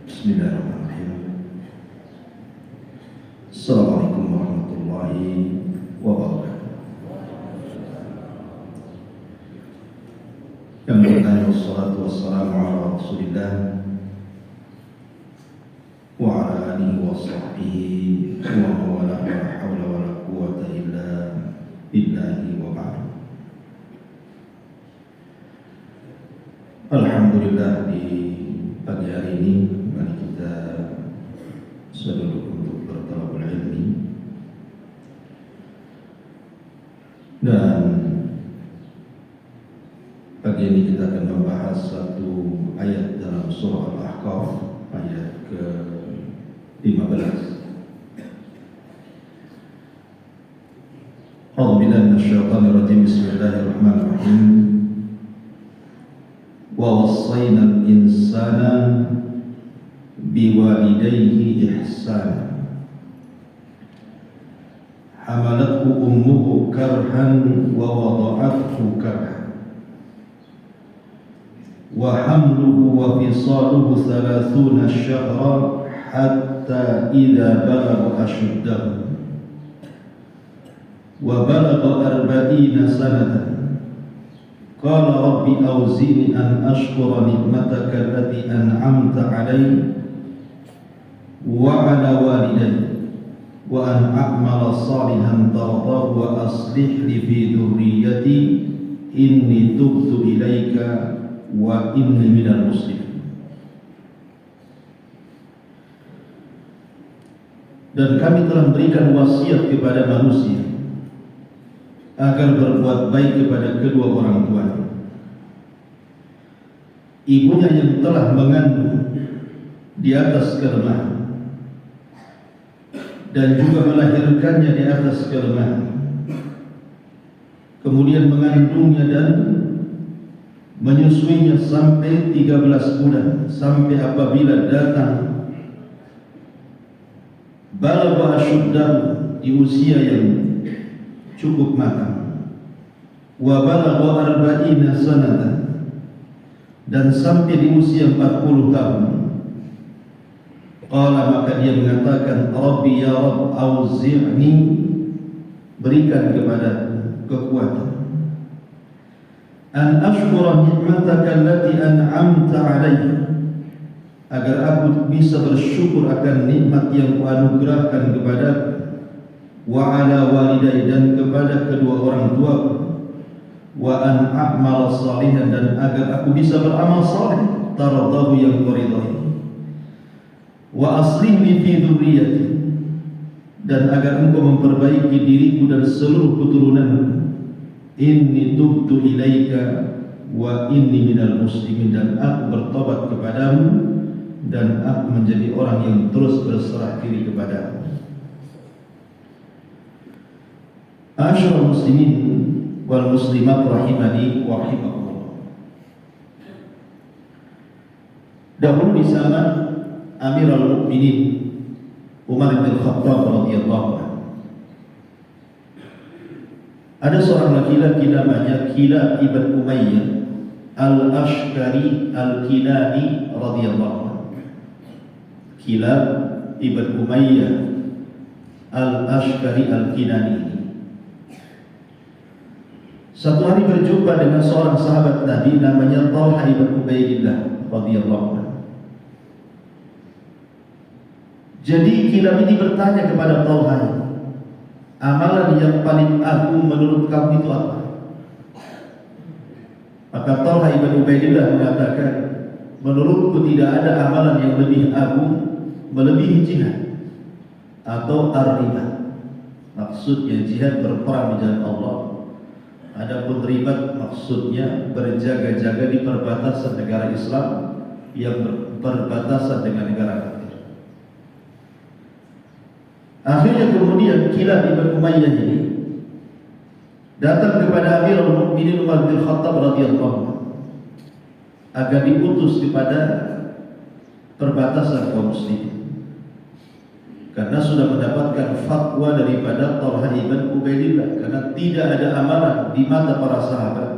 Bismillahirrahmanirrahim. Assalamualaikum warahmatullahi wabarakatuh. Yang bertanya wassalatu wassalamu ala Rasulillah wa ala alihi wa sahbihi wa mawala wa hawla wa la quwwata illa billahi wa ba'd. Alhamdulillah, di pagi hari ini mari kita sedulur untuk bertalabul ilmi, dan pagi ini kita akan membahas satu ayat dalam surah Al-Ahqaf, ayat ke-15. A'udzubillahi minasyaitonir rajim. Bismillahirrahmanirrahim. Wa wassayna al-insana biwalidayhi ihsana hamalathu ummuhu karhan wa wada'athu karhan wa hamluhu wa fisaluhu 30 syahran hatta idza balagha ashuddahu wa balagha 40 sanatan qala rabbi awzi'ni an ashkura ni'mataka allati an'amta 'alayya wa 'ala walidayya wa an a'mala salihan tardahu wa aslih li fi dhurriyyati inni tubtu ilaika wa inni minal muslimin. Dan kami telah memberikan wasiat kepada manusia agar berbuat baik kepada kedua orang tuanya. Ibunya yang telah mengandung di atas kelemahan dan juga melahirkannya di atas kelemahan, kemudian mengandungnya dan menyusuinya sampai 13 bulan, sampai apabila datang balagha asyuddahu, di usia yang cukup matang, wa balagha 40 sanatan, dan sampai di usia 40 tahun. Qala, maka dia mengatakan, Rabbi ya Rabb auzi'ni, berikan kepadaku kekuatan, an ashkura ni'mataka allati an'amta 'alayya, agar aku bisa bersyukur akan nikmat yang kuanugerahkan kepadaku, wa 'ala walidayya, dan kepada kedua orang tuaku, wa an a'mala salihan, dan agar aku bisa beramal saleh taradahu, yang kuridai, wa aslih li fi dzurriyyati, dan agar engkau memperbaiki diriku dan seluruh keturunanku, inni tubtu ilaika wa inni minal muslimin, dan aku bertobat kepadamu dan aku menjadi orang yang terus berserah diri kepadamu. Asyarul muslimin wal muslimat rahimani wa rahimakumullah. Dahulu di zaman Amirul Mukminin Umar bin Khattab radhiyallahu anhu, ada seorang laki-laki namanya Kilab ibn Umayyah al-Ashkari al-Kinani radhiyallahu anhu. Kilab ibn Umayyah al-Ashkari al-Kinani ini satu hari berjumpa dengan seorang sahabat Nabi namanya Talha ibn Ubaidillah radhiyallahu anhu. Jadi Kilab ini bertanya kepada Talha, amalan yang paling agung menurut kamu itu apa? Maka Talha ibn Ubaidillah mengatakan, menurutku tidak ada amalan yang lebih agung melebihi jihad atau ar-ribat. Maksudnya jihad, berperang di jalan Allah. Adapun ribat maksudnya berjaga-jaga di perbatasan negara Islam yang berbatasan dengan negara kafir. Akhirnya kemudian Kilab ibn Umayyah ini datang kepada Amirul Mukminin Umar bin Khattab radhiyallahu anhu agar diutus kepada perbatasan kaum muslimin, karena sudah mendapatkan fatwa daripada Talha ibn Ubaidillah, karena tidak ada amalan di mata para sahabat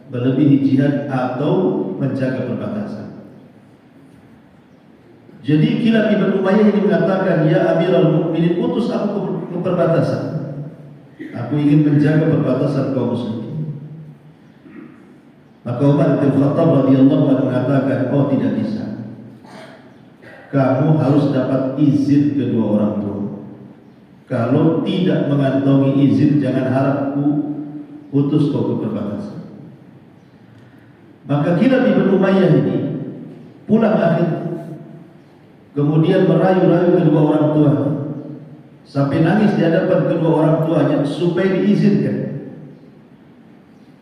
melebihi jihad atau menjaga perbatasan. Jadi Kilab ibn Umayyah ini mengatakan, ya Amirul Mukminin, utus aku ke perbatasan. Aku ingin menjaga perbatasan kaum muslimin. Maka Umar bin Khattab radhiyallahu anhu mengatakan, oh tidak bisa. Kamu harus dapat izin kedua orang tua. Kalau tidak mengantongi izin, jangan harap ku utus kau ke perbatasan. Maka Kilab ibn Umayyah ini pulang akhir, kemudian merayu-rayu kedua orang tuanya, sampai nangis di hadapan kedua orang tuanya supaya diizinkan,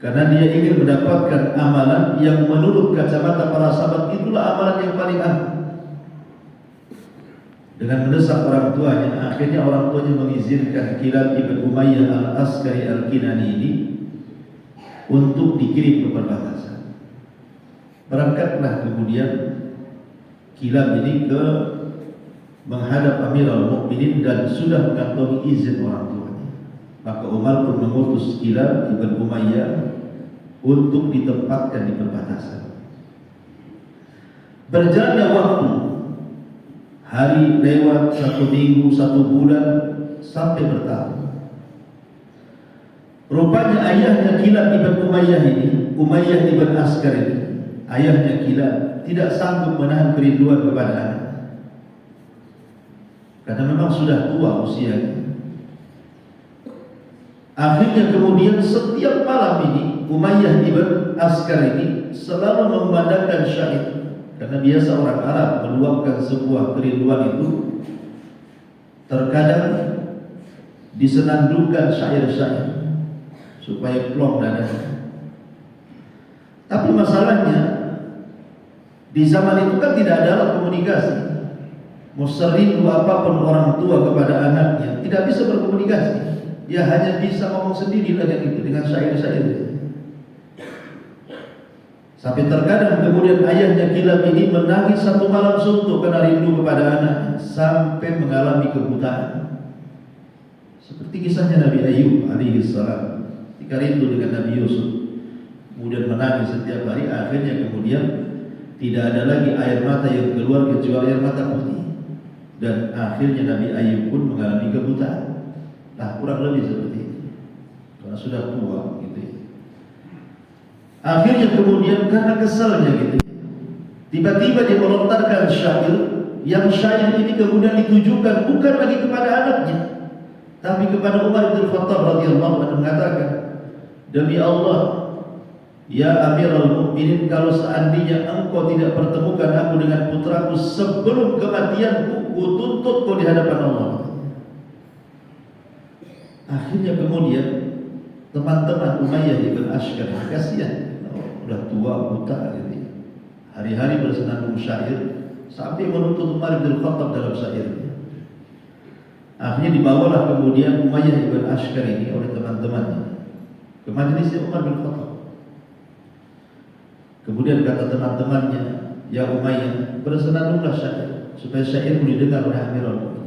karena dia ingin mendapatkan amalan yang menurut kacamata para sahabat itulah amalan yang paling agung. Dengan mendesak orang tuanya, akhirnya orang tuanya mengizinkan Kilab ibn Umayyah al-Askari al-Kinani ini untuk dikirim ke perbatasan. Berangkatlah kemudian Kilab ini ke menghadap Amirul Mukminin dan sudah mengantongi izin orang tuanya. Maka Umar pun mengutus Kilab ibn Umayyah untuk ditempatkan di perbatasan. Berjalannya waktu, hari lewat, 1 minggu, 1 bulan, sampai bertahun. Rupanya ayahnya Kilab ibn Umayyah ini, Umayyah ibn Askar ini, ayahnya Kilab tidak sanggup menahan kerinduan kepada anak, karena memang sudah tua usianya. Akhirnya kemudian setiap malam ini Umayyah ibn Askar ini selalu memandangkan syair, karena biasa orang Arab meluapkan sebuah kerinduan itu terkadang disenandungkan syair-syair supaya plong dadanya. Tapi masalahnya di zaman itu kan tidak ada alat komunikasi. Mau serindu apapun orang tua kepada anaknya, tidak bisa berkomunikasi. Ya hanya bisa ngomong sendiri dengan syair-syair. Sampai terkadang kemudian ayahnya Kilab ini menangis 1 malam suntuk karena rindu kepada anaknya, sampai mengalami kebutaan. Seperti kisahnya Nabi Ayub alaihi salam, ketika rindu dengan Nabi Yusuf, kemudian menangis setiap hari. Akhirnya kemudian tidak ada lagi air mata yang keluar kecuali air mata putih, dan akhirnya Nabi Ayub pun mengalami kebutaan. Nah, kurang lebih seperti itu, karena sudah tua gitu ya. Akhirnya kemudian karena kesalnya gitu, tiba-tiba dia melontarkan syair, yang syair ini kemudian ditujukan bukan lagi kepada anaknya, tapi kepada Umar bin Khattab radhiyallahu anhu, mengatakan, demi Allah, ya Amirul Mukminin, kalau seandainya engkau tidak pertemukan aku dengan putraku sebelum kematianku, ku tuntut kau di hadapan Allah. Akhirnya kemudian teman-teman Umayyah ibn Askar, kasihan, udah tua buta gitu, hari-hari bersenandung syair sampai menuntut Umar bin Khattab dalam syairnya. Akhirnya dibawalah kemudian Umayyah ibn Askar ini oleh teman-temannya ke majelisnya Umar bin Khattab. Kemudian kata teman-temannya, ya Umayyah, bersenandunglah syair supaya syair didengar oleh Amirul Mukminin.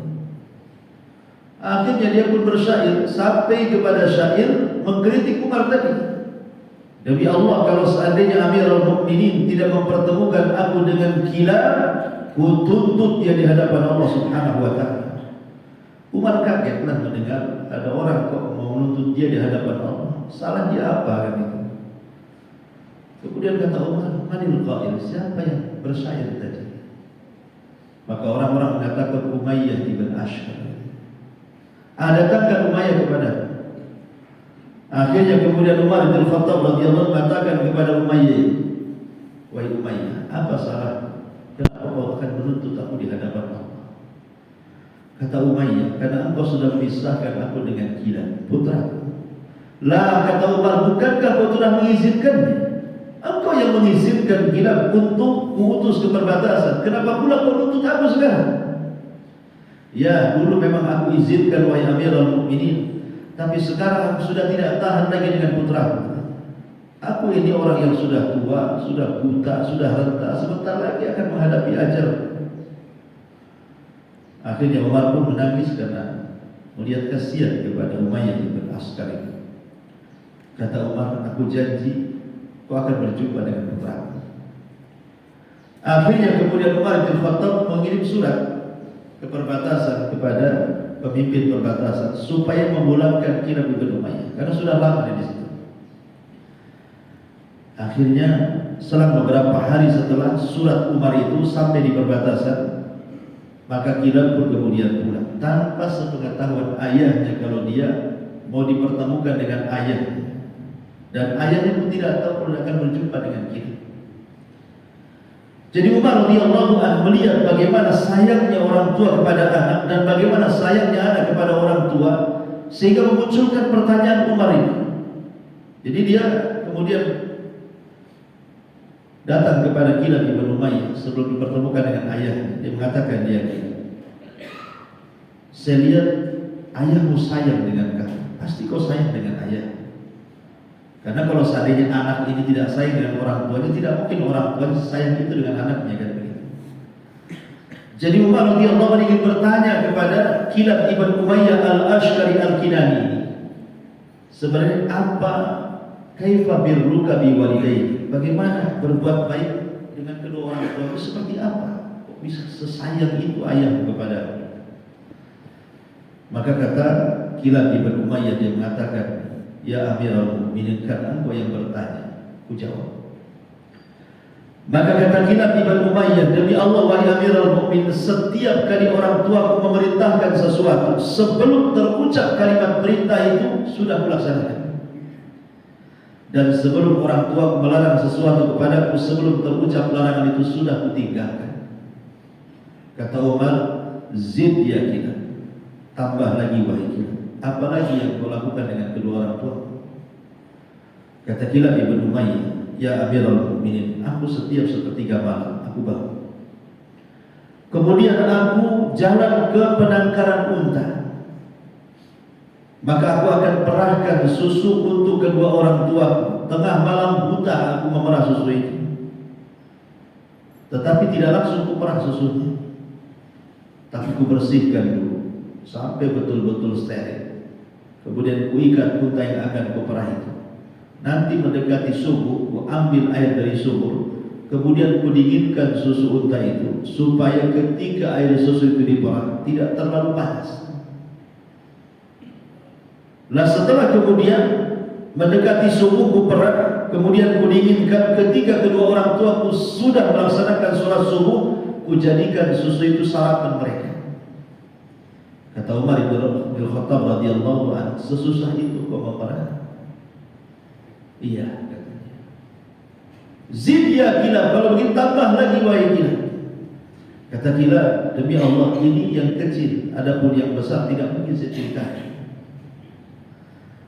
Akhirnya dia pun bersyair sampai kepada syair mengkritik Umar tadi. Demi Allah, kalau seandainya Amirul Mukminin tidak mempertemukan aku dengan Kilab, ku tuntut dia di hadapan Allah Subhanahu wa taala. Umar kagetlah mendengar ada orang kok mau menuntut dia di hadapan Allah. Salah dia apa kan itu? Kemudian kata Umar, manil qail, siapa yang bersyair tadi? Maka orang-orang mengatakan Umayyah ibn Askar. Datangkan Umayyah kepada. Akhirnya kemudian Umar bin Khattab radhiyallahu mengatakan kepada Umayyah, wahai Umayyah, apa salah? Kenapa kau akan menuntut aku di hadapan Allah? Kata Umayyah, karena engkau sudah memisahkan aku dengan Kilab, putraku. Lah, kata Umar, bukankah kau telah mengizinkannya? Engkau yang mengizinkan Kilab untuk mengutus ke perbatasan. Kenapa pula kau nuntut aku sekarang? Ya, dulu memang aku izinkan wahai Amirul Mukminin, tapi sekarang aku sudah tidak tahan lagi dengan putraku. Aku ini orang yang sudah tua, sudah buta, sudah renta, sebentar lagi akan menghadapi ajal. Akhirnya Umar pun menangis karena melihat kasihan kepada Umayyah ibn Askar itu. Kata Umar, aku janji kau akan berjumpa dengan putraku. Akhirnya kemudian Umar bin Khattab mengirim surat ke perbatasan kepada pemimpin perbatasan supaya memulangkan Kilab bin Umayyah karena sudah lama di situ. Akhirnya selang beberapa hari setelah surat Umar itu sampai di perbatasan, maka Kilab pun kemudian pulang tanpa sepengetahuan ayahnya kalau dia mau dipertemukan dengan ayahnya, dan ayahnya pun tidak tahu kalau akan berjumpa dengan Kilab. Jadi Umar radhiyallahu anhu melihat bagaimana sayangnya orang tua kepada anak dan bagaimana sayangnya anak kepada orang tua, sehingga memunculkan pertanyaan Umar ini. Jadi dia kemudian datang kepada Kilab bin Umayyah sebelum dipertemukan dengan ayahnya. Dia mengatakan, saya lihat ayahmu sayang dengan kamu. Pasti kau sayang dengan ayah. Karena kalau seandainya anak ini tidak sayang dengan orang tuanya, tidak mungkin orang tuanya sayang itu dengan anaknya, kan begitu. Jadi Umar radhiyallahu anhu ingin bertanya kepada Kilab bin Umayyah al-Ashkari al-Kinani, sebenarnya apa kaifa birruka bi walidayk? Bagaimana berbuat baik dengan kedua orang tua itu seperti apa? Kok bisa sesayang itu ayah kepada? Maka kata Kilab bin Umayyah, dia mengatakan, ya Amirul Mukminin, kan engkau yang bertanya, ku jawab. Maka kata Kilab bin Umayyah, demi Allah wahai Amirul Mukminin, setiap kali orang tua memerintahkan sesuatu, sebelum terucap kalimat perintah itu sudah kulaksanakan. Dan sebelum orang tua melarang sesuatu kepadaku, sebelum terucap larangan itu sudah kutinggalkan. Kata Umar, zid ya Kilab, tambah lagi wahai Kilab, apalagi yang kau lakukan dengan kedua orang tua? Kata Kilab bin Umayyah, ya Amirul Mukminin, aku setiap sepertiga malam aku bangun, kemudian aku jalan ke penangkaran unta, maka aku akan perahkan susu untuk kedua orang tuaku. Tengah malam buta aku memerah susu itu, tetapi tidak langsung kuperah susunya, tapi kubersihkan dulu sampai betul-betul steril. Kemudian kuikat unta yang akan kuperah itu. Nanti mendekati subuh, ku ambil air dari sumur, kemudian ku dinginkan susu unta itu supaya ketika air susu itu diperah tidak terlalu panas. Nah setelah kemudian mendekati subuh ku perah, kemudian ku dinginkan. Ketika kedua orang tuaku sudah melaksanakan sholat subuh, ku jadikan susu itu sarapan mereka. Kata Umar bin Khattab radhiyallahu anhu, sesusah itu kau memerah? Iya, katanya. Zid ya Kilab, kalau begitu tambah lagi wahai Kilab. Kata Kilab, demi Allah ini yang kecil, adapun yang besar tidak mungkin saya ceritakan.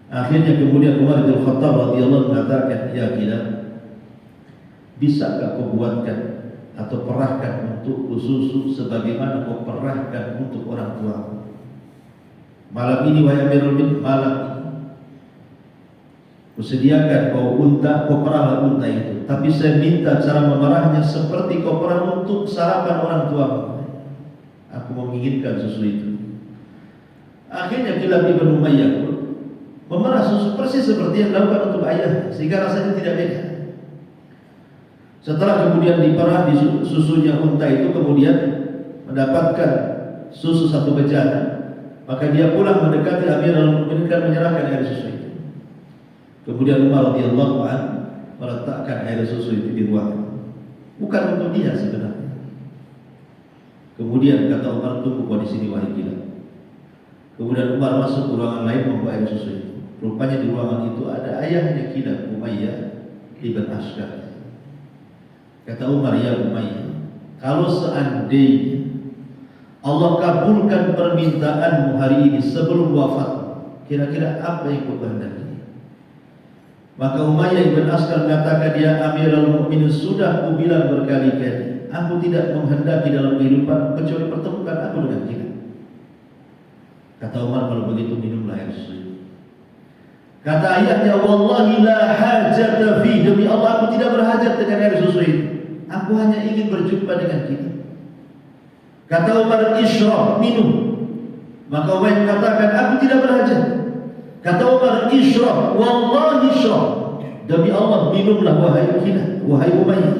Akhirnya kemudian Umar bin Khattab radhiyallahu mengatakan, ya Kilab, bisakah kau buatkan atau perahkan untuk susu sebagaimana kau perahkan untuk orang tua? Malam ini wahai Amirul Mukminin, malam ini kusediakan kau unta, kau perahlah unta itu, tapi saya minta cara memerahnya seperti kau perah untuk sarapan orang tua. Aku menginginkan susu itu. Akhirnya Kilab bin Umayyah memerah susu persis seperti yang dilakukan untuk ayah, sehingga rasanya tidak beda. Setelah kemudian diperah di susunya unta itu, kemudian mendapatkan susu satu bejana, maka dia pulang mendekati Amirul Mukminin dan menyerahkan air susu itu. Kemudian Umar radhiyallahu anhu meletakkan air susu itu di ruangan, bukan untuk dia sebenarnya. Kemudian kata Umar, tunggu kau di sini wahai Kilab. Kemudian Umar masuk ke ruangan lain membawa air susu itu. Rupanya di ruangan itu ada ayahnya Kilab, Umayyah ibn Ashkar. Kata Umar, ya Umayyah, kalau seandainya Allah kabulkan permintaanmu hari ini sebelum wafat, kira-kira apa yang kau kehendaki? Maka Umayyah ibn Ashkar mengatakan, ya Amirul Mukminin, sudah ku bilang berkali-kali, aku tidak menghendaki dalam kehidupan kecuali pertemukan aku dengan Kilab. Kata Umar, kalau begitu minumlah air susu. Kata ayahnya, wallahi la hajata fi, demi Allah aku tidak berhajat dengan air susu itu, aku hanya ingin berjumpa dengan Kilab. Kata Umar, ishrab, minum. Maka Umar mengatakan, aku tidak berhajat. Kata Umar, ishrab, wallahi ishrab, demi Allah minumlah wahai Kilab, wahai Umayyah.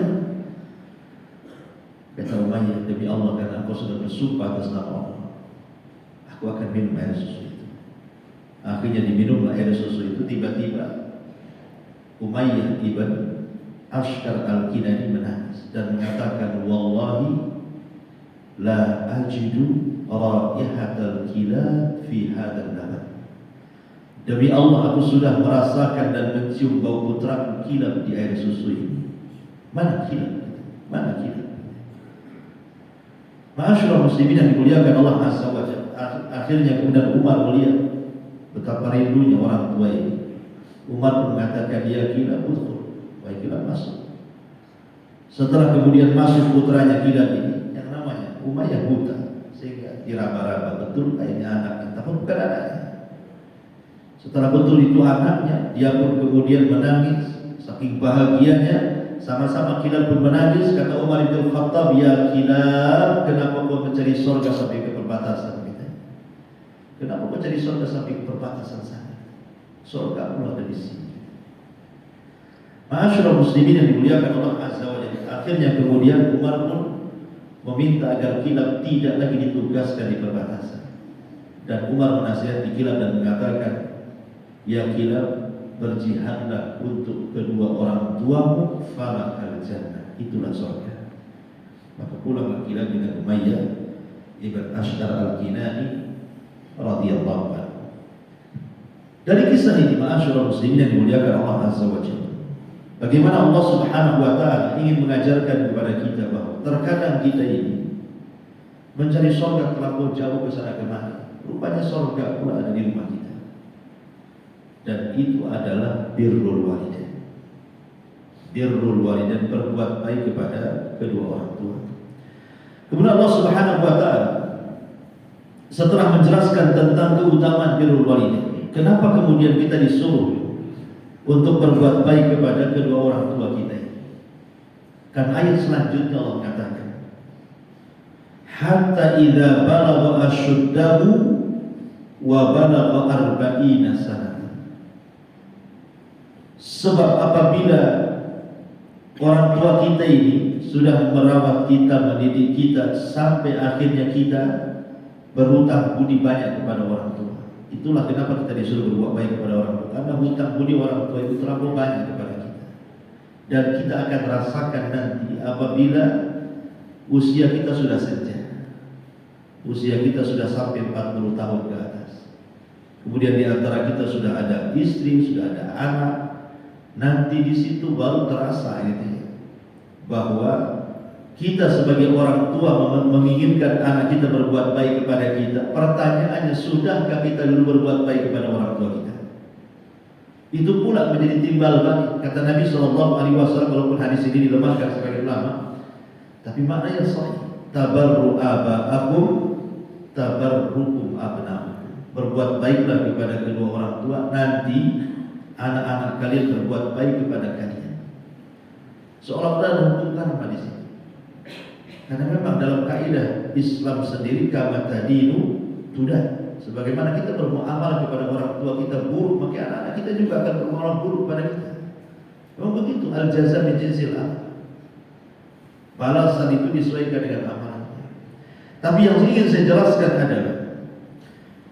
Kata Umayyah, demi Allah karena engkau sudah bersumpah atas nama Allah, aku akan minum air susu itu. Akhirnya diminumlah air susu itu. Tiba-tiba Umayyah ibn Ashkar al-Kinani menangis dan mengatakan, wallahi la ajidu raihatal kilab fi hadzal laban. Demi Allah aku sudah merasakan dan mencium bau putra kilab di air susu ini. Mana kilab? Mana kilab? Ma'asyiral muslimin yang dimuliakan Allah Azza wa Jalla. Akhirnya kemudian Umar melihat betapa rindunya orang tua ini. Umar pun mengatakan, ya kilab udkhul, wahai kilab masuk. Setelah kemudian masuk putranya kilab ini, yang namanya Umayyah buta, sehingga diraba-raba betul kayaknya anaknya, tapi bukan anaknya. Setelah betul itu anaknya, dia pun kemudian menangis, saking bahagianya. Sama-sama kilab pun menangis. Kata Umar bin Khattab, ya kilab, kenapa kau mencari surga sampai ke perbatasan kita? Kenapa kau cari surga sampai ke perbatasan sana? Surga pun ada di sini. Ma'asyiral muslimin yang dimuliakan Allah Azza wa Jalla. Akhirnya kemudian Umar pun meminta agar kilab tidak lagi ditugaskan di perbatasan. Dan Umar menasihati kilab dan mengatakan, ya kilab, berjihadlah untuk kedua orang tuamu, falakal jannah, itulah surga. Maka pulanglah kilab dengan Umayyah ibn Ashkar al-Kinani radhiyallahu anhu. Dari kisah ini, ma'asyiral muslimin yang dimuliakan Allah Azza wa Jalla, bagaimana Allah Subhanahu wa taala ingin mengajarkan kepada kita bahwa terkadang kita ini mencari surga terlalu jauh ke sana kemari. Rupanya surga pula ada di rumah kita. Dan itu adalah birrul walidain. Birrul walidain, berbuat baik kepada kedua orang tua. Kemudian Allah Subhanahu wa taala setelah menjelaskan tentang keutamaan birrul walidain, kenapa kemudian kita disuruh untuk berbuat baik kepada kedua orang tua kita ini? Kan ayat selanjutnya Allah katakan, hatta idza balagha asyuddahu wa balagha arba'ina sanah. Sebab apabila orang tua kita ini sudah merawat kita, mendidik kita, sampai akhirnya kita berhutang budi banyak kepada orang tua. Itulah kenapa kita disuruh berbuat baik kepada orang tua, karena hutang budi orang tua itu terlalu banyak kepada kita. Dan kita akan rasakan nanti apabila usia kita sudah senja, usia kita sudah sampai 40 tahun ke atas. Kemudian di antara kita sudah ada istri, sudah ada anak. Nanti di situ baru terasa bahwa kita sebagai orang tua menginginkan anak kita berbuat baik kepada kita. Pertanyaannya, sudahkah kita dulu berbuat baik kepada orang tua kita? Itu pula menjadi timbal balik. Kata Nabi SAW, walaupun hadis ini dilemahkan sebagai ulama, tapi maknanya sahih. Tabarru aba'akum tabarrukum abna'akum. Berbuat baiklah kepada kedua orang tua, nanti anak-anak kalian berbuat baik kepada kalian. Seolah-olah menghubungkan apa di sini? Karena memang dalam kaidah Islam sendiri, kama tadinu tudan. Sebagaimana kita bermuamalah kepada orang tua kita buruk, maka anak-anak kita juga akan bermuamalah buruk kepada kita. Memang begitu, al-jaza min jinsil amal. Balasan itu disesuaikan dengan amalannya. Tapi yang ingin saya jelaskan adalah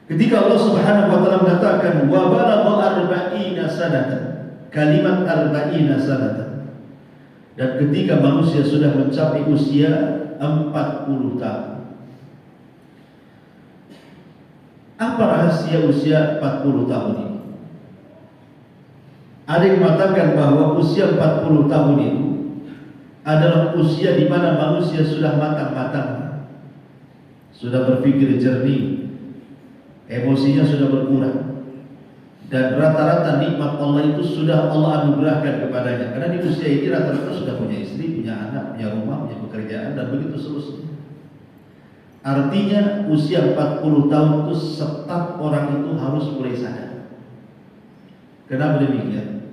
ketika Allah Subhanahu wa taala mengatakan wa balagha arba'ina sanatan, kalimat arba'ina sanatan, dan ketika manusia sudah mencapai usia 40 tahun. Apa rahasia usia 40 tahun ini? Ada yang mengatakan bahwa usia 40 tahun itu adalah usia di mana manusia sudah matang-matang, sudah berpikir jernih, emosinya sudah berkurang, dan rata-rata nikmat Allah itu sudah Allah anugerahkan kepadanya. Karena di usia ini rata-rata sudah punya istri, punya anak, punya rumah, punya pekerjaan, dan begitu seterusnya. Artinya usia 40 tahun itu setiap orang itu harus mulai sadar. Kenapa demikian?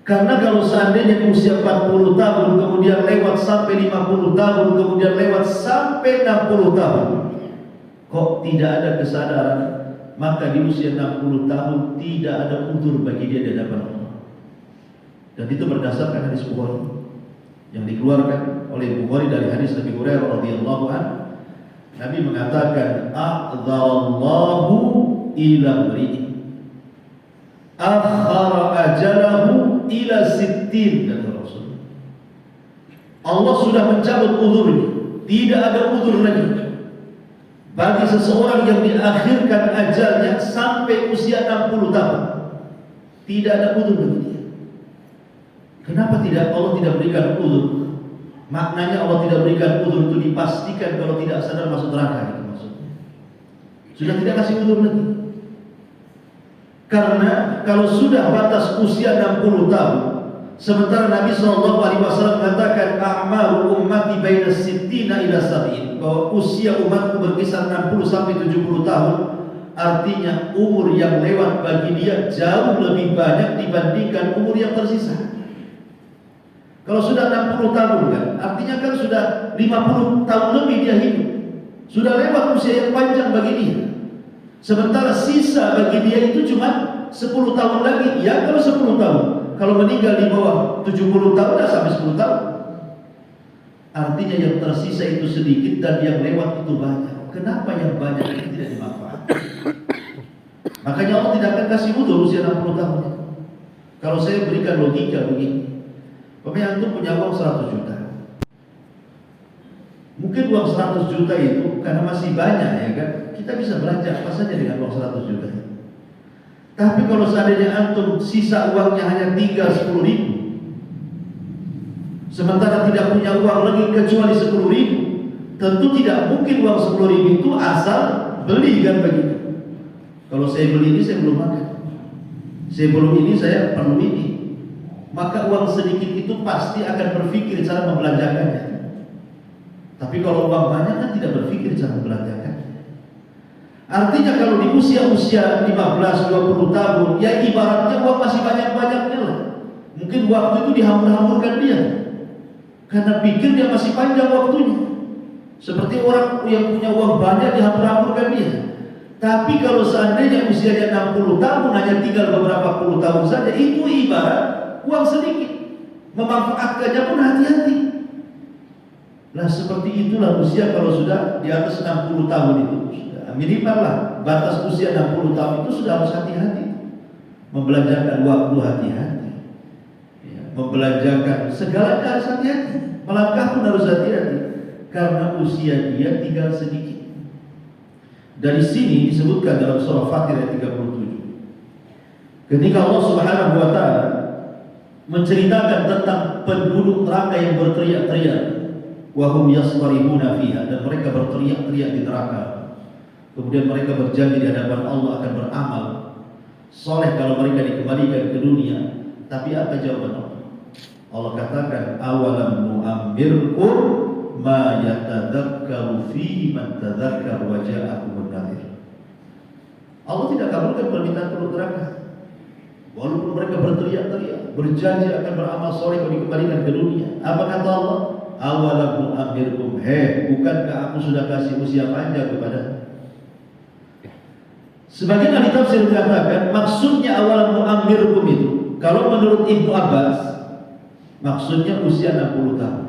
Karena kalau seandainya usia 40 tahun kemudian lewat sampai 50 tahun, kemudian lewat sampai 60 tahun, kok tidak ada kesadaran, maka di usia 60 tahun tidak ada udzur bagi dia di hadapan Allah. Dan itu berdasarkan hadis Bukhari yang dikeluarkan oleh Bukhari dari hadis Abi Hurairah radhiyallahu anhu. Nabi mengatakan, a'dzallahu ila mri'in akhara ajalahu ila sittin, kata Rasul. Allah sudah mencabut uzurnya, tidak ada uzur lagi bagi seseorang yang diakhirkan ajalnya sampai usia 60 tahun. Tidak ada uzur bagi dia. Kenapa tidak? Allah tidak berikan uzur. Maknanya Allah tidak berikan uzur itu dipastikan kalau tidak sadar masuk neraka, itu maksudnya. Sudah tidak kasih uzur lagi. Karena kalau sudah batas usia 60 tahun, sementara Nabi SAW mengatakan a'maru ummati baina sittina ila sab'in, bahwa usia umatku berkisar 60 sampai 70 tahun, artinya umur yang lewat bagi dia jauh lebih banyak dibandingkan umur yang tersisa. Kalau sudah 60 tahun kan, artinya kan sudah 50 tahun lebih dia hidup. Sudah lewat usia yang panjang bagi dia. Sementara sisa bagi dia itu cuma 10 tahun lagi. Ya kalau 10 tahun. Kalau meninggal di bawah 70 tahun, dah sampai 10 tahun. Artinya yang tersisa itu sedikit dan yang lewat itu banyak. Kenapa yang banyak itu tidak dimanfaatkan? Makanya Allah tidak akan kasih uzur usia 60 tahun. Kalau saya berikan logika begini, antum punya uang 100 juta. Mungkin uang 100 juta itu karena masih banyak, ya kan, kita bisa belanja apa saja dengan uang 100 juta. Tapi kalau seandainya antum sisa uangnya hanya tinggal 10 ribu, sementara tidak punya uang lagi kecuali 10 ribu, tentu tidak mungkin uang 10 ribu itu asal beli, kan begitu. Kalau saya beli ini saya belum makan, saya belum ini saya perlu ini, maka uang sedikit itu pasti akan berpikir cara membelanjakannya. Tapi kalau uang banyak kan tidak berpikir cara membelanjakannya. Artinya kalau di usia-usia 15-20 tahun, ya ibaratnya uang masih banyak-banyaknya lah. Mungkin waktu itu dihambur-hamburkan dia, karena pikir dia masih panjang waktunya. Seperti orang yang punya uang banyak dihambur-hamburkan dia. Tapi kalau seandainya usianya 60 tahun, hanya tinggal beberapa puluh tahun saja, itu ibarat uang sedikit, memanfaatkannya pun hati-hati. Nah seperti itulah usia kalau sudah di atas 60 tahun itu, sudah minimal lah batas usia 60 tahun itu sudah harus hati-hati. Membelanjakan waktu hati-hati, ya, membelanjakan segalanya harus hati-hati. Melangkah pun harus hati-hati, karena usia dia tinggal sedikit. Dari sini disebutkan dalam surah Fatir ayat 37, ketika Allah Subhanahu wa ta'ala menceritakan tentang penduduk neraka yang berteriak-teriak, wa hum yastarihuna fiha, dan mereka berteriak-teriak di neraka. Kemudian mereka berjanji di hadapan Allah akan beramal soleh kalau mereka dikembalikan ke dunia. Tapi apa jawaban Allah? Allah katakan, awalam nu'ammirkum ma yatadzakkaru fihi man tadzakkar wa ja'akumun nadhir. Allah tidak kabulkan permintaan penduduk neraka. Walaupun mereka berteriak-teriak, berjanji akan beramal soleh kalau dikembalikan ke dunia. Apa kata Allah? Awalam nu'ammirkum, bukankah aku sudah kasih usia panjang kepada? Sebagian ahli tafsir mengatakan maksudnya awalam nu'ammirkum itu, kalau menurut Ibnu Abbas, maksudnya usia 60 tahun.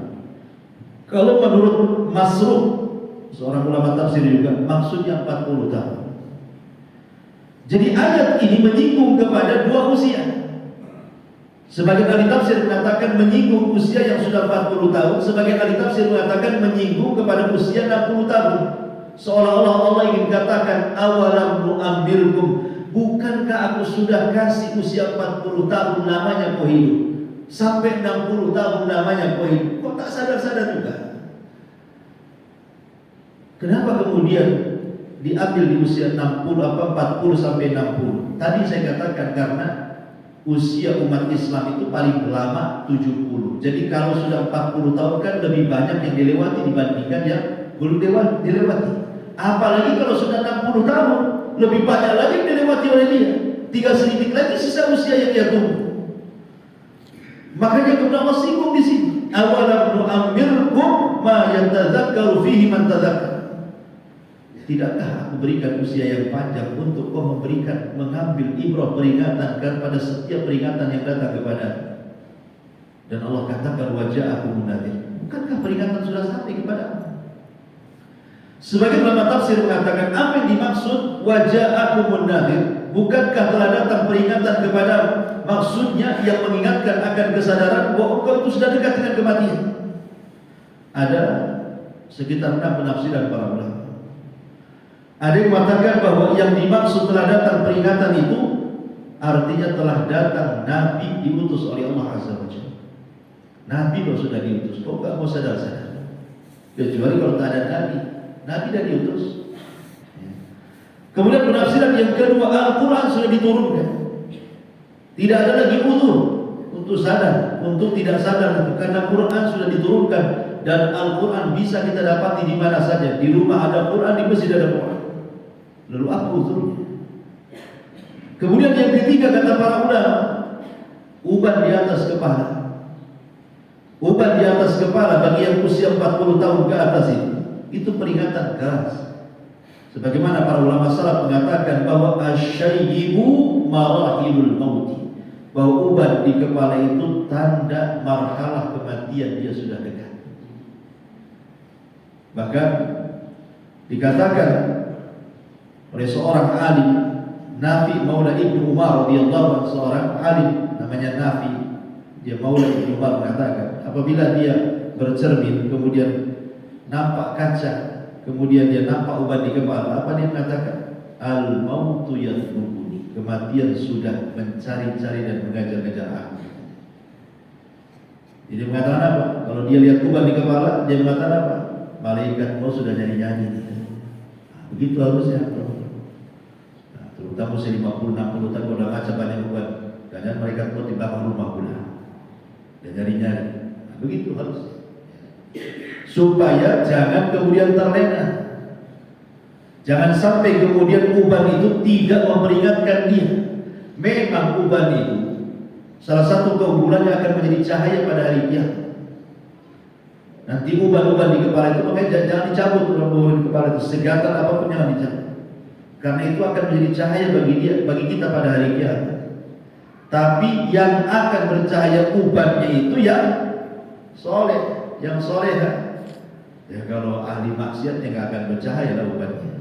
Kalau menurut Masruq, seorang ulama tafsir juga, maksudnya 40 tahun. Jadi ayat ini menyinggung kepada dua usia. Sebagian ahli tafsir mengatakan menyinggung usia yang sudah 40 tahun, sebagian ahli tafsir mengatakan menyinggung kepada usia 60 tahun. Seolah-olah Allah ingin katakan, awalam nu'ammirkum, bukankah aku sudah kasih usia 40 tahun namanya kau hidup, sampai 60 tahun namanya kau hidup, kok tak sadar-sadar juga? Kenapa kemudian diambil di usia 40 sampai 60? Tadi saya katakan karena usia umat Islam itu paling lama 70. Jadi kalau sudah 40 tahun kan lebih banyak yang dilewati dibandingkan yang belum dilewati. Apalagi kalau sudah 60 tahun, lebih banyak lagi yang dilewati oleh dia. Tinggal sedikit lagi sisa usia yang dia tunggu. Makanya kemudian Allah singgung di sini, awalam nu'ammirkum ma yatadzakkaru fihi man tadzakkar. Tidakkah aku berikan usia yang panjang untuk kau mengambil ibrah peringatan kepada setiap peringatan yang datang kepada. Dan Allah katakan waja'akumun nadhir. Bukankah peringatan sudah sampai kepada? Sebagian ulama tafsir mengatakan apa yang dimaksud waja'akumun nadhir, bukankah telah datang peringatan kepada? Maksudnya yang mengingatkan akan kesadaran bahwa engkau itu sudah dekat dengan kematian. Ada sekitar 6 penafsiran para ulama. Ada yang mengatakan bahwa yang dimaksud telah datang peringatan itu artinya telah datang Nabi diutus oleh Allah Azza wa Jalla. Nabi kalau sudah diutus, kok gak mau sadar-sadar? Kecuali kalau tak ada Nabi, Nabi dah diutus. Kemudian penafsiran yang kedua, Al-Quran sudah diturunkan. Tidak ada lagi uzur untuk sadar, untuk tidak sadar, karena Quran sudah diturunkan dan Al-Quran bisa kita dapati di mana saja. Di rumah ada Quran, di masjid ada Quran. Lalu apa uzurnya? Kemudian yang ketiga kata para ulama, uban di atas kepala. Uban di atas kepala bagi yang usia 40 tahun ke atas itu peringatan keras. Sebagaimana para ulama salaf mengatakan bahwa asyayyibu marahilul mauti, bahwa uban di kepala itu tanda marhalah kematian, dia sudah dekat. Bahkan dikatakan oleh seorang alim, Nafi Maula Ibnu Umar radhiyallahu anhu, seorang alim namanya Nafi, dia Maula Ibnu Umar, mengatakan apabila dia bercermin kemudian nampak kaca, kemudian dia nampak uban di kepala, apa dia mengatakan? Al-mautu yatlubuni, kematian sudah mencari-cari dan mengajar-ngajar aku. Jadi mengatakan apa? Kalau dia lihat uban di kepala, dia mengatakan apa? Malaikat mau sudah nyanyi-nyanyi. Begitu harusnya. Nah, terutama usia 50-60 tahun kalau ngaca banyak uban, kadang mereka mau di belakang rumah pula. Dan nyari-nyari. Nah, begitu harus. Supaya jangan kemudian terlena. Jangan sampai kemudian uban itu tidak memperingatkan dia. Memang uban itu salah satu keunggulannya akan menjadi cahaya pada hari kiamat. Nanti uban-uban di kepala itu makanya jangan dicabut, uban di kepala itu segatal apapun jangan dicabut. Karena itu akan menjadi cahaya bagi kita pada hari kiamat. Tapi yang akan bercahaya ubannya itu yang soleh, yang soleha. Ya kalau ahli maksiat yang akan bercahaya lah ubannya.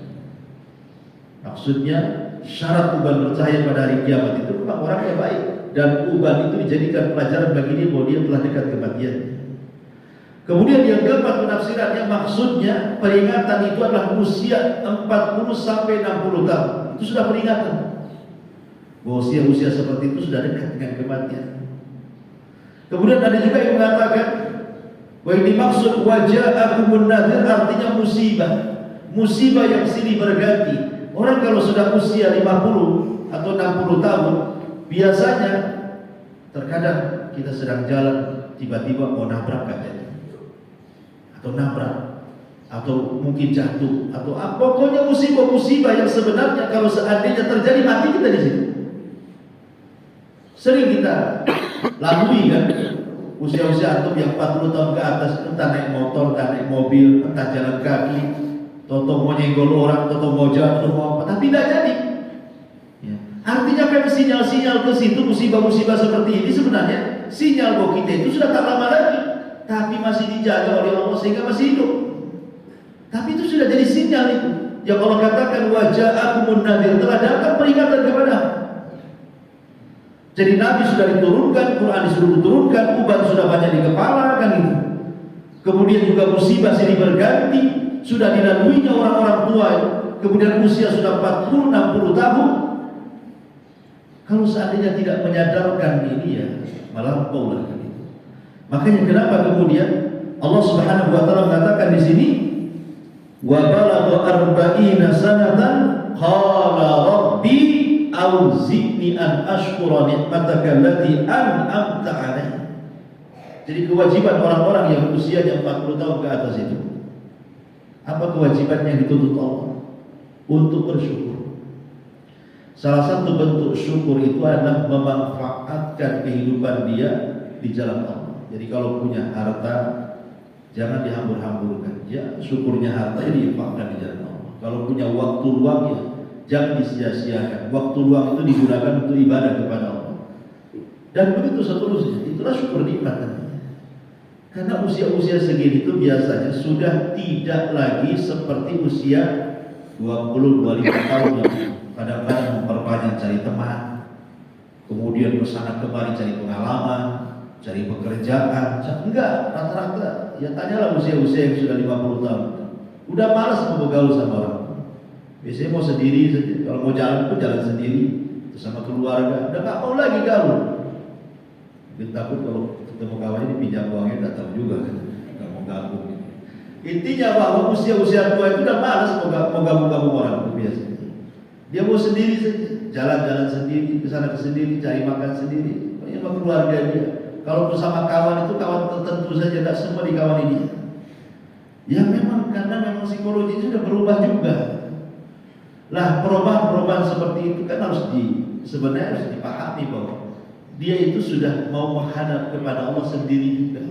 Maksudnya syarat uban bercahaya pada hari kiamat itu memang orang yang baik, dan uban itu dijadikan pelajaran bagi dia bahwa dia telah dekat kematian. Kemudian yang keempat penafsirannya, maksudnya peringatan itu adalah usia 40 sampai 60 tahun. Itu sudah peringatan bahwa usia-usia seperti itu sudah dekat dengan kematian. Kemudian ada juga yang mengatakan bahwa yang dimaksud waja'akumun nadhir artinya musibah. Musibah yang silih berganti. Orang kalau sudah usia 50 atau 60 tahun, biasanya terkadang kita sedang jalan tiba-tiba mau nabrak aja, atau nabrak, atau mungkin jatuh, atau pokoknya musibah-musibah yang sebenarnya kalau seandainya terjadi mati kita di situ. Sering kita lalui kan, usia-usia antum yang 40 tahun ke atas, entah naik motor, entah naik mobil, entah jalan kaki, toto mau nyenggol orang, toto mau jatuh, mau apa, tapi tidak jadi. Ya. Artinya kan sinyal-sinyal ke situ, musibah-musibah seperti ini sebenarnya sinyal bahwa kita itu sudah tak lama lagi, tapi masih dijaga oleh Allah sehingga masih hidup. Tapi itu sudah jadi sinyal itu. Yang Allah katakan waja'akumun nadhir, telah datang peringatan kepada. Jadi Nabi sudah diturunkan, Quran disuruh diturunkan, uban sudah banyak di kepala kan itu. Kemudian juga musibah silih berganti, sudah dilaluinya orang-orang tua itu. Kemudian usia sudah 40-60 tahun. Kalau seandainya tidak menyadarkan ini ya melampau lah gitu. Makanya kenapa kemudian Allah Subhanahu wa taala mengatakan di sini wa balagha 40 sanatan qala rabbi auzi'ni an ashkura ni'mataka allati an'amta 'alayya. Jadi kewajiban orang-orang yang usianya 40 tahun ke atas itu, apa kewajiban yang dituntut Allah? Untuk bersyukur. Salah satu bentuk syukur itu adalah memanfaatkan kehidupan dia di jalan Allah. Jadi kalau punya harta, jangan dihambur-hamburkan. Ya, syukurnya harta ini diinfakkan di jalan Allah. Kalau punya waktu luangnya, jangan disia-siakan. Waktu luang itu digunakan untuk ibadah kepada Allah. Dan begitu seterusnya. Itulah syukur nikmat. Karena usia-usia segini itu biasanya sudah tidak lagi seperti usia 20-25 tahun yang kadang-kadang memperbanyak cari teman, kemudian kesana kemari cari pengalaman, cari pekerjaan. Enggak, rata-rata ya tanyalah usia-usia yang sudah 50 tahun. Udah malas mau bergaul sama orang. Biasanya mau sendiri saja. Kalau mau jalan pun jalan sendiri sama keluarga. Udah nggak mau lagi gaul. Dia takut kalau ketemu kawannya dipinjam uangnya, nggak tahu juga kan. Nggak mau gabung. Intinya bahwa usia-usia tua itu udah malas mau gabung-gabung orang itu biasanya. Dia mau sendiri saja, jalan-jalan sendiri, kesana ke sendiri, cari makan sendiri. Ini sama keluarga dia. Kalau bersama kawan itu kawan tertentu saja, tidak semua dikawani dia. Ya memang karena memang psikologi itu sudah berubah juga. Lah perubahan-perubahan seperti itu kan sebenarnya harus dipahami bahwa dia itu sudah mau menghadap kepada Allah sendiri juga.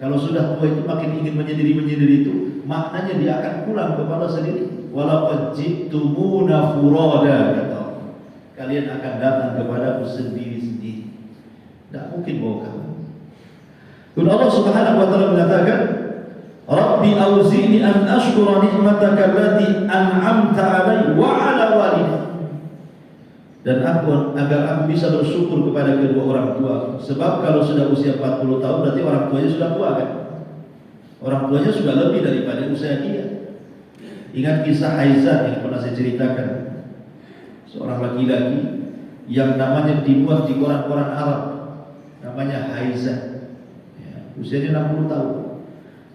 Kalau sudah tua itu makin ingin menyendiri itu, maknanya dia akan pulang kepada Allah sendiri. Walaqad ji'tumuna furada, kata Allah. Kalian akan datang kepada aku sendiri-sendiri. Tidak mungkin bawa kamu. Dan Allah Subhanahu wa taala mengatakan, Rabbi auzi'ni an ashkura ni'mataka allati an'amta 'alayya wa 'ala walidayya. Dan agar aku bisa bersyukur kepada kedua orang tua. Sebab kalau sudah usia 40 tahun berarti orang tuanya sudah tua kan? Orang tuanya sudah lebih daripada usia dia. Ingat kisah Aizat yang pernah saya ceritakan. Seorang laki-laki yang namanya dimuat di koran-koran Arab. Namanya Aizat. Ya, usianya 60 tahun.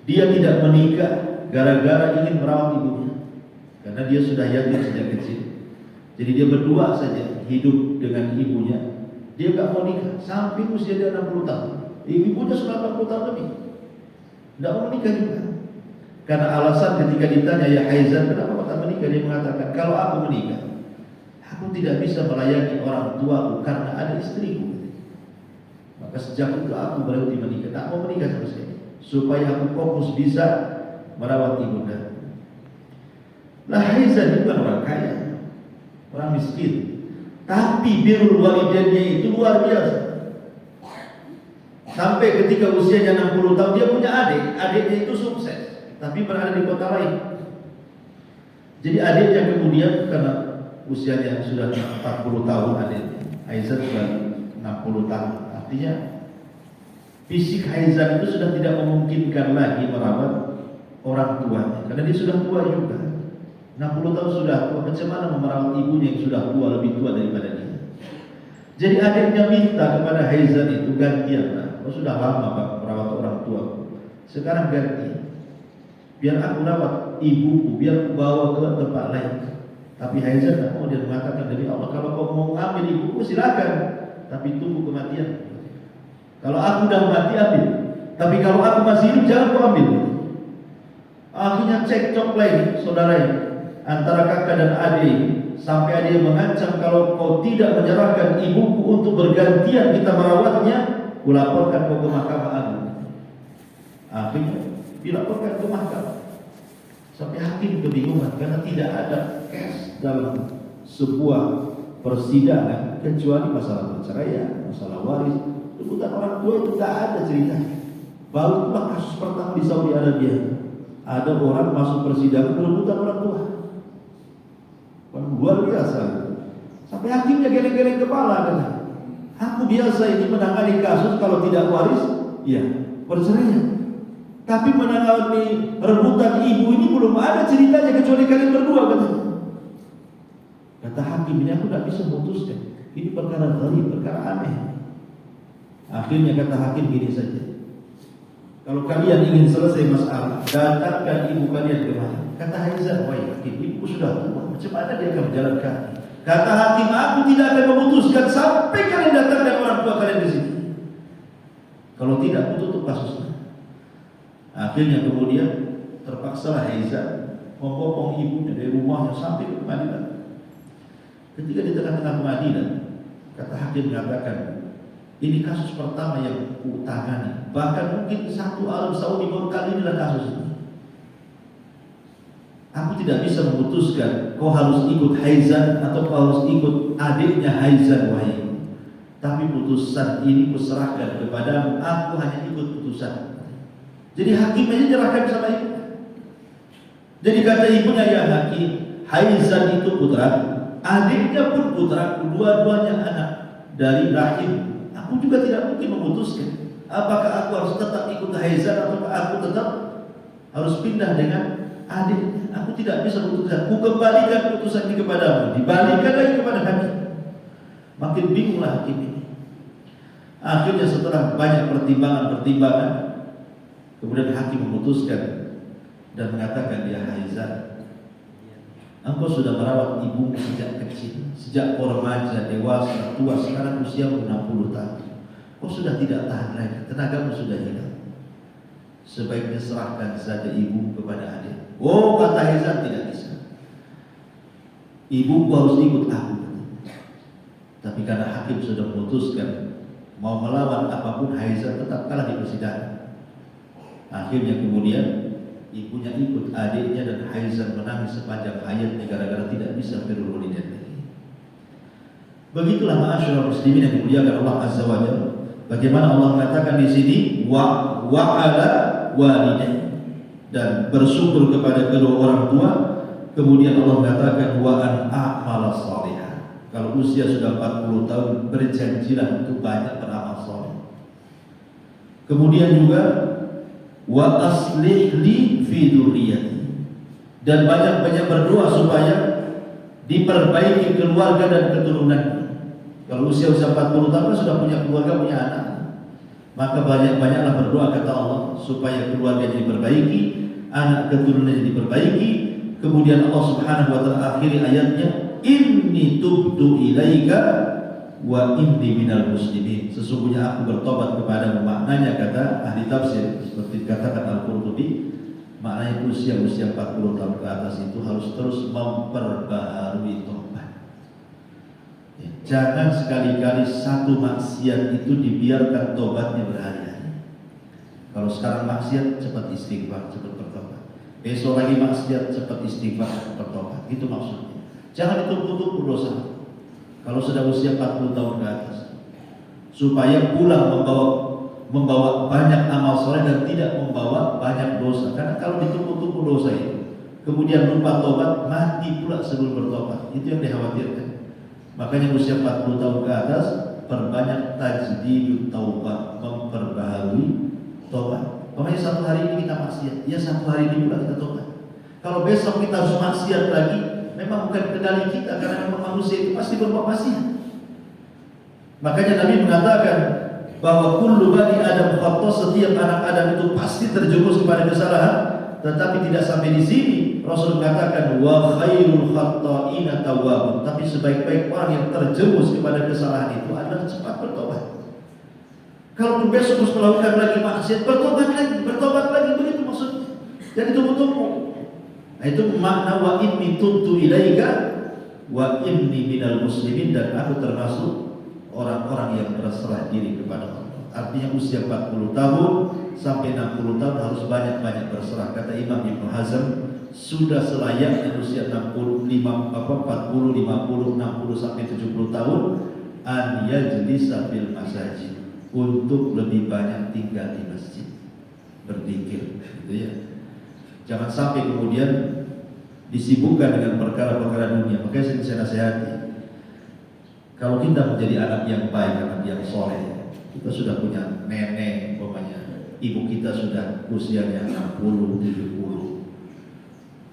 Dia tidak menikah gara-gara ingin merawat ibunya. Karena dia sudah yatim sejak kecil. Jadi dia berdua saja hidup dengan ibunya. Dia gak mau nikah sampai usia dia 60 tahun. Ibunya sudah 40 tahun lebih. Tidak mau menikah juga. Karena alasan ketika ditanya, ya Aizat, kenapa tak menikah? Dia mengatakan, kalau aku menikah, aku tidak bisa melayani orang tuaku karena ada istriku. Maka sejak itu aku berhenti menikah. Tak mau menikah sama sekali. Supaya aku fokus bisa merawat ibunda. Lah Aizat bukan orang kaya, orang miskin. Tapi birrul walidainnya itu luar biasa. Sampai ketika usianya 60 tahun dia punya adik. Adiknya itu sukses, tapi berada di kota lain. Jadi adiknya kemudian karena usianya sudah 40 tahun adiknya, Aizat sudah 60 tahun. Artinya fisik Aizat itu sudah tidak memungkinkan lagi merawat orang tuanya. Karena dia sudah tua juga. 60 tahun sudah tua, bagaimana merawat ibunya yang sudah tua, lebih tua daripada dia. Jadi adiknya minta kepada Aizat itu gantian. Oh sudah lama Pak merawat orang tua. Sekarang ganti. Biar aku rawat ibuku, biar aku bawa ke tempat lain. Tapi Aizat tak mau, dia mengatakan dari Allah, kalau kau mau ambil ibuku silakan, tapi tunggu kematian. Kalau aku udah mati ambil, tapi kalau aku masih hidup jangan kau ambil. Akhirnya cekcok lagi saudaranya antara kakak dan adik, sampai ada yang mengancam kalau kau tidak menyerahkan ibuku untuk bergantian kita merawatnya, kulaporkan kau ke Mahkamah Agung. Akhirnya dilaporkan ke mahkamah. Sampai hakim kebingungan karena tidak ada kes dalam sebuah persidangan kecuali masalah perceraian, masalah waris. Rebutan orang tua itu tidak ada ceritanya. Baru kasus pertama di Saudi Arabia, ada orang masuk persidangan rebutan orang tua. Luar biasa. Sampai hakimnya geleng-geleng kepala kan. Aku biasa ini menangani kasus kalau tidak waris, ya perceraian. Tapi menangani rebutan ibu ini belum ada ceritanya kecuali kalian berdua katanya. Kata hakim ini aku tidak bisa memutuskan. Ini perkara gharib, perkara aneh. Akhirnya kata hakim gini saja. Kalau kalian ingin selesai masalah, datangkan ibu kalian kemari. Kata Aizat, wah hakim, ibuku sudah tua. Macam mana dia akan menjalankan? Kata hakim, aku tidak akan memutuskan sampai kalian datangkan orang tua kalian di sini. Kalau tidak, aku tutup kasusnya. Akhirnya kemudian terpaksalah Aizat membopong ibunya dari rumahnya sampai ke pengadilan. Ketika di tengah-tengah pengadilan, kata hakim mengatakan, ini kasus pertama yang kutangani. Bahkan mungkin satu Arab Saudi baru kali inilah kasus ini. Aku tidak bisa memutuskan kau harus ikut Aizat atau kau harus ikut adiknya Aizat wahai. tapi putusan ini kuserahkan kepadamu, aku hanya ikut putusan. Jadi hakim aja nyerahkan sama ibu. Jadi kata ibunya, ya hakim, Haizan itu putra, adiknya pun putra, dua-duanya anak dari rahim. Aku juga tidak mungkin memutuskan apakah aku harus tetap ikut Haizan atau aku tetap harus pindah dengan adik. Aku tidak bisa memutuskan. Ku kembalikan putusan ini kepadamu, dibalikan lagi kepada hakim. Makin bingunglah hakim ini. Akhirnya setelah banyak pertimbangan, kemudian hakim memutuskan dan mengatakan, ya Haizan, engkau sudah merawat ibumu sejak kecil, sejak remaja, dewasa, tua, sekarang usia 60 tahun. Kau sudah tidak tahan lagi, tenagamu sudah hilang. Sebaiknya serahkan saja ibu kepada adik. Oh, kata Haizan, tidak bisa. Ibuku harus ikut aku. Tapi karena hakim sudah memutuskan mau melawan apapun, Haizan tetap kalah di persidangan. Akhirnya kemudian ibunya ikut adiknya dan Haizan menangis sepanjang hayatnya gara-gara tidak bisa birrul walidain lagi. Begitulah ma'asyiral muslimin yang dimuliakan Allah Azza wa Jalla. Bagaimana Allah mengatakan di sini wa ala walidain, dan bersyukur kepada kedua orang tua. Kemudian Allah mengatakan wa an a'mala shalihah. Kalau usia sudah 40 tahun, berjanjilah untuk banyak beramal saleh. Kemudian juga wa aslih li fi dzurriyyati, dan banyak-banyak berdoa supaya diperbaiki keluarga dan keturunan. Kalau usia 40 tahun sudah punya keluarga, punya anak, maka banyak-banyaklah berdoa kata Allah supaya keluarganya diperbaiki, anak keturunannya diperbaiki. Kemudian Allah Subhanahu wa taala akhiri ayatnya, inni tubtu ilaika wa inni minal muslimin. Sesungguhnya aku bertobat kepadamu. Maknanya kata ahli tafsir, seperti dikatakan Al-Qurtubi, maknanya usia 40 tahun ke atas itu harus terus memperbaharui tobat. Jangan sekali-kali satu maksiat itu dibiarkan tobatnya berhari-hari. Kalau sekarang maksiat, cepat istighfar, cepat bertobat. Besok lagi maksiat, cepat istighfar, cepat bertobat. Itu maksudnya. Jangan ditumpuk-tumpuk dosa. Kalau sudah usia 40 tahun ke atas, supaya pulang membawa banyak amal soleh dan tidak membawa banyak dosa. Karena kalau ditumpuk-tumpuk dosa itu, kemudian lupa tobat, mati pula sebelum bertobat. Itu yang dikhawatirkan. Makanya usia 40 tahun ke atas, perbanyak tajdidut taubat, memperbaharui tobat. Makanya satu hari ini kita maksiat, ya satu hari ini pula kita tobat. Kalau besok kita harus maksiat lagi, memang bukan kendali kita, karena memang manusia itu pasti berbuat maksiat. Makanya Nabi mengatakan bahwa kullu bani Adam khata, setiap anak Adam itu pasti terjerumus kepada kesalahan. Tetapi tidak sampai di sini. Rasul mengatakan wa khairul khata'ina tawwabun, tapi sebaik-baik orang yang terjerumus kepada kesalahan itu adalah cepat bertobat. Kalau besok harus melakukan lagi maksiat, bertobat lagi, begitu maksudnya. Jadi tunggu-tunggu. Nah, itu makna wa inni tubtu ilaika wa inni minal muslimin, dan aku termasuk orang-orang yang berserah diri kepada Allah. Artinya usia 40 tahun sampai 60 tahun harus banyak-banyak berserah. Kata Imam Ibnu Hazm, sudah selayaknya usia 40, 40, 50, 60 sampai 70 tahun an yajlisa fil masajid, untuk lebih banyak tinggal di masjid, berzikir, gitu ya. Jangan sampai kemudian disibukkan dengan perkara-perkara dunia. Makanya saya nasihati, kalau kita menjadi anak yang baik, anak yang soleh, kita sudah punya nenek, umpamanya ibu kita sudah usianya 60, 70,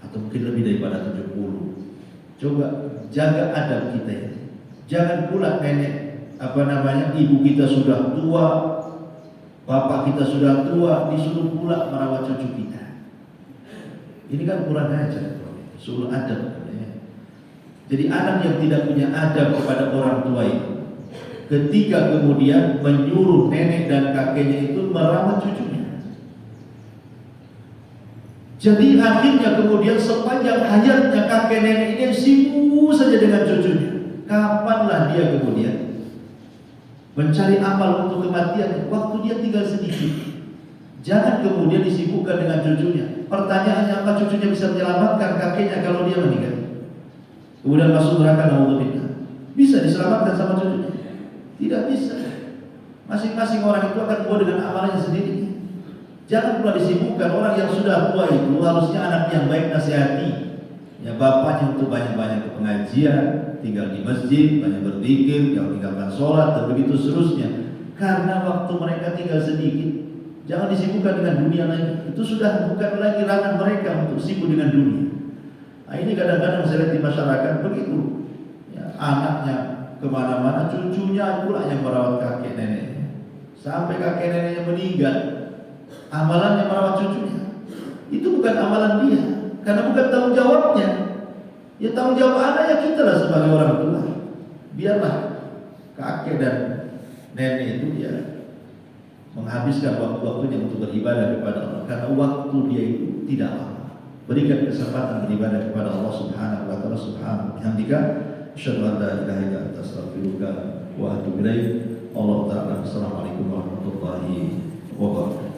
atau mungkin lebih daripada 70. Coba jaga adab kita ya. Jangan pula nenek, ibu kita sudah tua, bapak kita sudah tua, disuruh pula merawat cucu kita. Ini kan kurang ajar, suruh adab. Jadi anak yang tidak punya adab kepada orang tua itu, ketika kemudian menyuruh nenek dan kakeknya itu merawat cucunya, jadi akhirnya kemudian sepanjang hayatnya kakek nenek ini sibuk saja dengan cucunya. Kapanlah dia kemudian mencari amal untuk kematian? Waktu dia tinggal sedikit. Jangan kemudian disibukkan dengan cucunya. Pertanyaannya, apa cucunya bisa menyelamatkan kakeknya kalau dia meninggal? Kemudian masuk neraka, naudzubillah. Bisa diselamatkan sama cucunya? Tidak bisa. Masing-masing orang itu akan tua dengan amalannya sendiri. Jangan pula disibukkan. Orang yang sudah tua itu harusnya anak yang baik nasihati. Ya, bapaknya untuk banyak-banyak ke pengajian, tinggal di masjid, banyak berzikir, jangan tinggalkan sholat dan begitu seterusnya. Karena waktu mereka tinggal sedikit, jangan disibukkan dengan dunia lagi. Itu sudah bukan lagi ranah mereka untuk sibuk dengan dunia. Nah, ini kadang-kadang saya lihat di masyarakat begitu. Ya, anaknya kemana-mana, cucunya pula yang merawat kakek neneknya. Sampai kakek neneknya meninggal, amalannya merawat cucunya. Itu bukan amalan dia, karena bukan tanggung jawabnya. Ya tanggung jawab anaknya kita lah sebagai orang tua. Biarlah kakek dan nenek itu ya menghabiskan waktu-waktunya untuk beribadah kepada Allah, karena waktu dia itu tidak lama. Berikan kesempatan beribadah kepada Allah Subhanahu wa taala. Subhanahu wa ta'ala. Asyhadu an la ilaha illa anta astaghfiruka wa atubu ilaik. Allah taala. Assalamualaikum warahmatullahi wabarakatuh.